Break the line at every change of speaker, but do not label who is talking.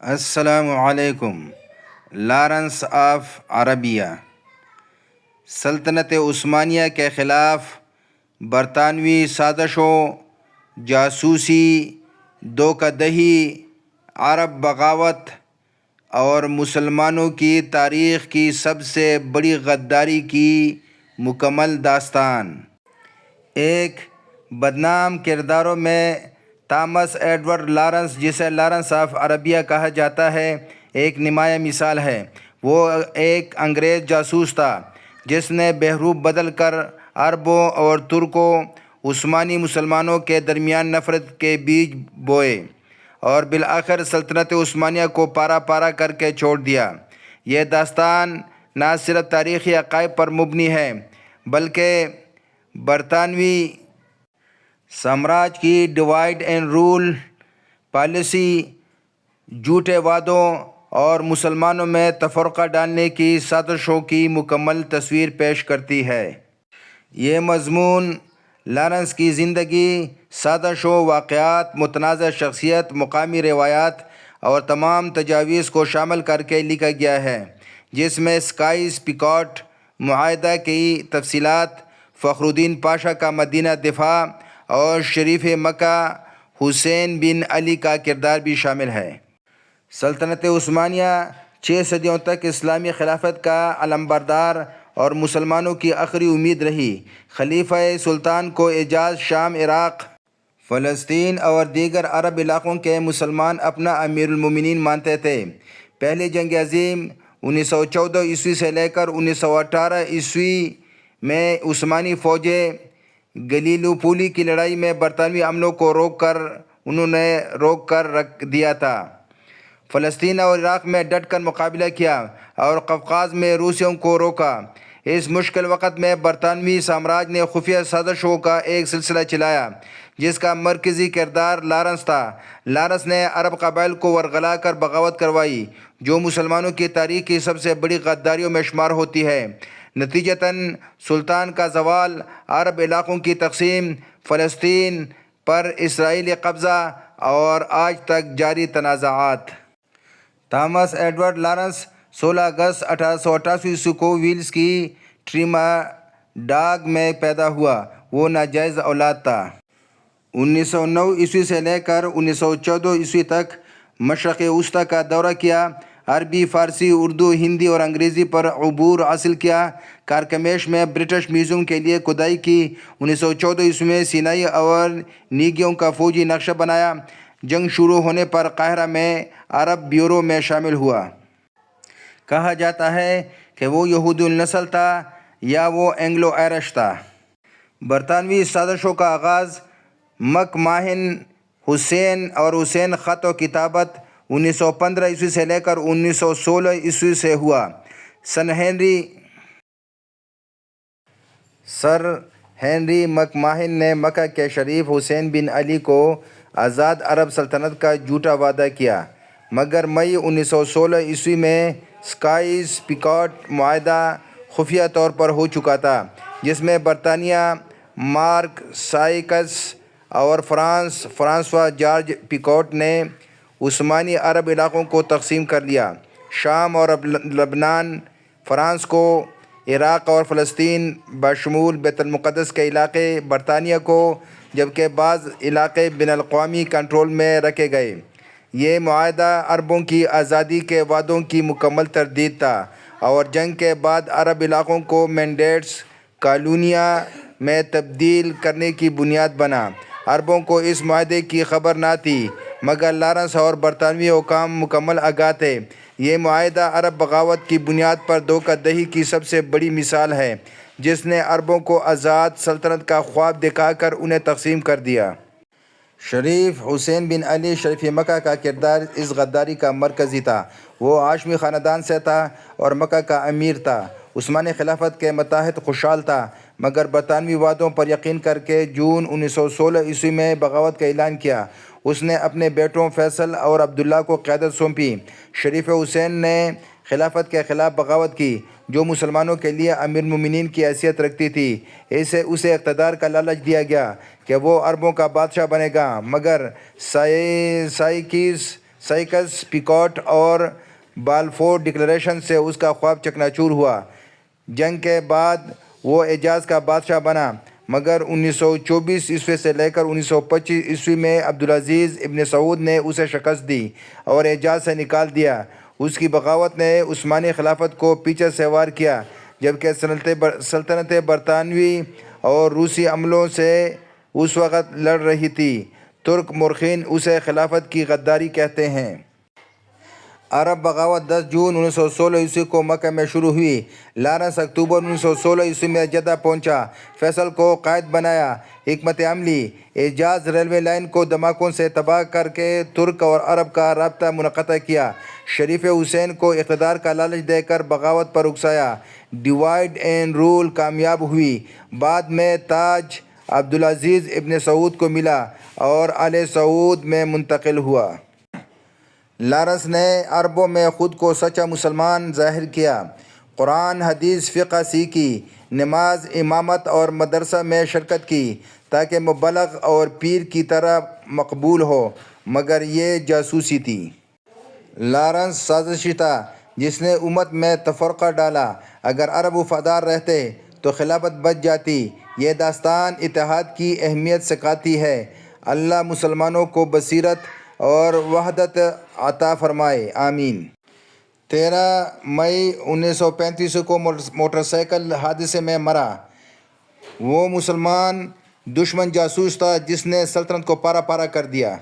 السلام علیکم۔ Lawrence of Arabia سلطنت عثمانیہ کے خلاف برطانوی سازشوں، جاسوسی، دھوکہ دہی، عرب بغاوت اور مسلمانوں کی تاریخ کی سب سے بڑی غداری کی مکمل داستان۔ ایک بدنام کرداروں میں تامس ایڈورڈ لارنس، جسے لارنس آف عربیہ کہا جاتا ہے، ایک نمایاں مثال ہے۔ وہ ایک انگریز جاسوس تھا جس نے بحروب بدل کر عربوں اور ترکوں، عثمانی مسلمانوں کے درمیان نفرت کے بیج بوئے اور بالآخر سلطنت عثمانیہ کو پارا پارا کر کے چھوڑ دیا۔ یہ داستان نہ صرف تاریخی حقائق پر مبنی ہے بلکہ برطانوی سامراج کی ڈیوائڈ اینڈ رول پالیسی، جھوٹے وعدوں اور مسلمانوں میں تفرقہ ڈالنے کی سازشوں کی مکمل تصویر پیش کرتی ہے۔ یہ مضمون لارنس کی زندگی، سازشوں، واقعات، متنازع شخصیت، مقامی روایات اور تمام تجاویز کو شامل کر کے لکھا گیا ہے، جس میں سکائز پیکاٹ معاہدہ کی تفصیلات، فخر الدین پاشا کا مدینہ دفاع اور شریف مکہ حسین بن علی کا کردار بھی شامل ہے۔ سلطنت عثمانیہ 6 صدیوں تک اسلامی خلافت کا علمبردار اور مسلمانوں کی آخری امید رہی۔ خلیفہ سلطان کو حجاز، شام، عراق، فلسطین اور دیگر عرب علاقوں کے مسلمان اپنا امیر المومنین مانتے تھے۔ پہلی جنگ عظیم 1914 عیسوی سے لے کر 1918 عیسوی میں عثمانی فوجیں گلیلوپولی کی لڑائی میں برطانوی عملوں کو روک کر رکھ دیا تھا۔ فلسطین اور عراق میں ڈٹ کر مقابلہ کیا اور قفقاز میں روسیوں کو روکا۔ اس مشکل وقت میں برطانوی سامراج نے خفیہ سازشوں کا ایک سلسلہ چلایا جس کا مرکزی کردار لارنس تھا۔ لارنس نے عرب قبائل کو ورغلا کر بغاوت کروائی، جو مسلمانوں کی تاریخ کی سب سے بڑی غداریوں میں شمار ہوتی ہے۔ نتیجتاً سلطان کا زوال، عرب علاقوں کی تقسیم، فلسطین پر اسرائیلی قبضہ اور آج تک جاری تنازعات۔ تامس ایڈورڈ لارنس 16 اگست 1888 عیسوی کو ویلز کی ٹریماڈاگ میں پیدا ہوا۔ وہ ناجائز اولاد تھا۔ 1909 عیسوی سے لے کر 1914 عیسوی تک مشرق وسطیٰ کا دورہ کیا، عربی، فارسی، اردو، ہندی اور انگریزی پر عبور حاصل کیا۔ کارکمیش میں برٹش میوزیم کے لیے کھدائی کی۔ 1914 عیسوی میں سینائی اور نیگیوں کا فوجی نقشہ بنایا۔ جنگ شروع ہونے پر قاہرہ میں عرب بیورو میں شامل ہوا۔ کہا جاتا ہے کہ وہ یہودی النسل تھا یا وہ اینگلو آئرش تھا۔ برطانوی سازشوں کا آغاز مک ماہن حسین اور حسین خط و کتابت 1915 عیسوی سے لے کر 1916 عیسوی سے ہوا۔ سر ہنری مک ماہن نے مکہ کے شریف حسین بن علی کو آزاد عرب سلطنت کا جھوٹا وعدہ کیا، مگر مئی 1916 عیسوی میں سکائز پیکاٹ معاہدہ خفیہ طور پر ہو چکا تھا، جس میں برطانیہ مارک سائیکس اور فرانسوا جارج پیکاٹ نے عثمانی عرب علاقوں کو تقسیم کر لیا۔ شام اور لبنان فرانس کو، عراق اور فلسطین بشمول بیت المقدس کے علاقے برطانیہ کو، جبکہ بعض علاقے بین الاقوامی کنٹرول میں رکھے گئے۔ یہ معاہدہ عربوں کی آزادی کے وعدوں کی مکمل تردید تھا اور جنگ کے بعد عرب علاقوں کو مینڈیٹس کالونیاں میں تبدیل کرنے کی بنیاد بنا۔ عربوں کو اس معاہدے کی خبر نہ تھی، مگر لارنس اور برطانوی حکام مکمل آگاہ تھے۔ یہ معاہدہ عرب بغاوت کی بنیاد پر دھوکہ دہی کی سب سے بڑی مثال ہے، جس نے عربوں کو آزاد سلطنت کا خواب دکھا کر انہیں تقسیم کر دیا۔ شریف حسین بن علی شریف مکہ کا کردار اس غداری کا مرکزی تھا۔ وہ ہاشمی خاندان سے تھا اور مکہ کا امیر تھا۔ عثمانی خلافت کے ماتحت خوشحال تھا، مگر برطانوی وعدوں پر یقین کر کے جون 1916 عیسوی میں بغاوت کا اعلان کیا۔ اس نے اپنے بیٹوں فیصل اور عبداللہ کو قیادت سونپی۔ شریف حسین نے خلافت کے خلاف بغاوت کی، جو مسلمانوں کے لیے امیر المومنین کی حیثیت رکھتی تھی۔ اسے اقتدار کا لالچ دیا گیا کہ وہ عربوں کا بادشاہ بنے گا، مگر سائیکس سائکس پیکاٹ اور بالفور ڈکلیریشن سے اس کا خواب چکناچور ہوا۔ جنگ کے بعد وہ حجاز کا بادشاہ بنا، مگر 1924 سے لے کر 1925 میں عبدالعزیز ابن سعود نے اسے شکست دی اور حجاز سے نکال دیا۔ اس کی بغاوت نے عثمانی خلافت کو پیچھے سوار کیا، جبکہ سلطنت برطانوی اور روسی عملوں سے اس وقت لڑ رہی تھی۔ ترک مورخین اسے خلافت کی غداری کہتے ہیں۔ عرب بغاوت 10 جون 1916 کو مکہ میں شروع ہوئی۔ لارنس اکتوبر 1916 میں جدہ پہنچا، فیصل کو قائد بنایا۔ حکمت عملی: حجاز ریلوے لائن کو دھماکوں سے تباہ کر کے ترک اور عرب کا رابطہ منقطع کیا۔ شریف حسین کو اقتدار کا لالچ دے کر بغاوت پر اکسایا۔ ڈیوائیڈ اینڈ رول کامیاب ہوئی۔ بعد میں تاج عبدالعزیز ابن سعود کو ملا اور آل سعود میں منتقل ہوا۔ لارنس نے عربوں میں خود کو سچا مسلمان ظاہر کیا۔ قرآن، حدیث، فقہ سیکھی، نماز، امامت اور مدرسہ میں شرکت کی تاکہ مبلغ اور پیر کی طرح مقبول ہو، مگر یہ جاسوسی تھی۔ لارنس سازشی تھا جس نے امت میں تفرقہ ڈالا۔ اگر عرب وفادار رہتے تو خلافت بچ جاتی۔ یہ داستان اتحاد کی اہمیت سکھاتی ہے۔ اللہ مسلمانوں کو بصیرت اور وحدت عطا فرمائے، آمین۔ 13 مئی 1935 کو موٹر سائیکل حادثے میں مرا۔ وہ مسلمان دشمن جاسوس تھا جس نے سلطنت کو پارا پارا کر دیا۔